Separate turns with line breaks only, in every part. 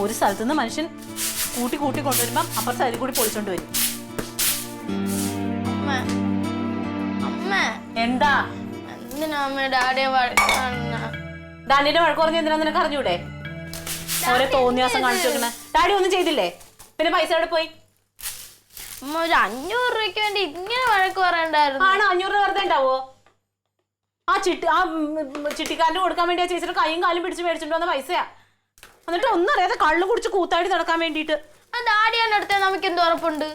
ഒരു സ്ഥലത്തുനിന്ന് മനുഷ്യൻ കൂട്ടി കൂട്ടി കൊണ്ടുവരുമ്പം അപ്പുറത്തെ സൈഡിൽ കൂടി പൊളിച്ചോണ്ട് വരും. എന്താ ഡാഡിയുടെ വഴക്ക് പറഞ്ഞ എന്തിനാ നിനക്ക് അറിഞ്ഞൂടെ? ഓരോ തോന്നിയാസം കാണിച്ചു വെക്കണ. ഡാഡി ഒന്നും ചെയ്തില്ലേ? പിന്നെ പൈസ എവിടെ പോയി?
500 രൂപയ്ക്ക് വേണ്ടി ഇങ്ങനെ വഴക്ക് പറയണ്ടായിരുന്നു.
ആണോ? 500 രൂപ വെറുതെ ഉണ്ടാവോ? ആ ചിട്ടിക്കാരന് കൊടുക്കാൻ വേണ്ടി ആ ചേച്ചിയുടെ കൈയും കാലും പിടിച്ച് മേടിച്ചിട്ട് വന്ന പൈസയാ. എന്നിട്ട് ഒന്നും അറിയാതെ കള്ളു കുടിച്ച് കൂത്താടി നടക്കാൻ വേണ്ടിട്ട്
ഡാഡിയാണ് എടുത്തേ. നമുക്ക് എന്ത് ഉറപ്പുണ്ട്?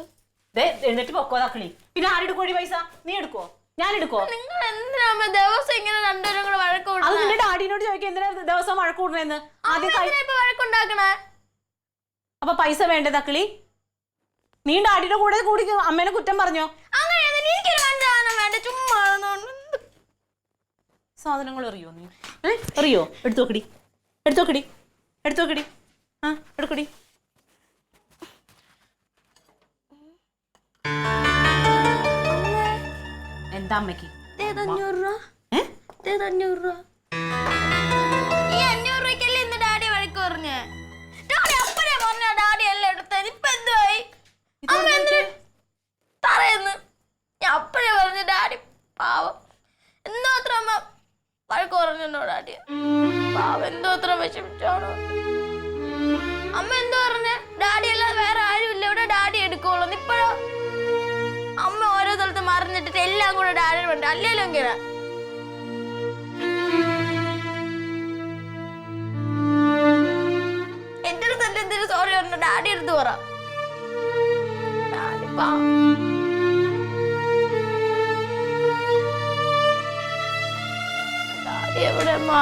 എന്നിട്ട് പൊക്കോ തക്കളി. പിന്നെ ആരെടുക്കോടി പൈസ? നീ എടുക്കോ? ഞാൻ എടുക്കോ?
നിങ്ങൾ എന്തിനാ ദിവസം ഇങ്ങനെ രണ്ടുപേരും കൂടെ വഴക്ക്?
അത് നിന്റെ ഡാഡിനോട് ചോദിക്കാം എന്തിനാ ദിവസം വഴക്ക് കൂടണെന്ന്. ആദ്യം
വഴക്കുണ്ടാക്കണേ.
അപ്പൊ പൈസ വേണ്ടേ തക്കളി? നീ ഡാഡിയുടെ കൂടെ കൂടി അമ്മേനെ കുറ്റം പറഞ്ഞോ? സാധനങ്ങൾ അറിയോ നീ? അറിയോ? എടുത്തോക്കടി എടുത്തോക്കടി എടുത്തോക്കടി. ആ എടുക്കടി. എന്താ അമ്മക്ക്?
500 രൂപ. ഈ 500 രൂപയ്ക്കല്ലേ ഇന്ന് ഡാഡി വഴക്ക് പറഞ്ഞേ? ഡാഡി അപ്പഴേ പറഞ്ഞ ഡാഡി എല്ലാം എടുത്തത്. ഇപ്പൊ എന്തുവായി? തറയെന്ന് ഞാൻ അപ്പഴേ പറഞ്ഞു. ഡാഡി പാവം എന്തോ അത്ര അമ്മ വഴക്ക് പറഞ്ഞോ ഡാഡി. പാവം എന്തോ അത്ര വിഷമിച്ചാണോ അമ്മ. എന്തോ പറഞ്ഞ ഡാഡി അല്ലാതെ വേറെ ആരും ഇല്ല ഇവിടെ, ഡാഡി എടുക്കുള്ളൂ. ഇപ്പോഴോ അമ്മ ഓരോ സ്ഥലത്ത് മറിഞ്ഞിട്ടിട്ട് എല്ലാം കൂടെ ഡാഡി വേണ്ട. അല്ലേലും ഇങ്ങനെ എന്റെ അടുത്ത് എന്തെങ്കിലും സോറി പറഞ്ഞ ഡാഡി എടുത്ത് പറ. ഡാഡി എവിടെ അമ്മ?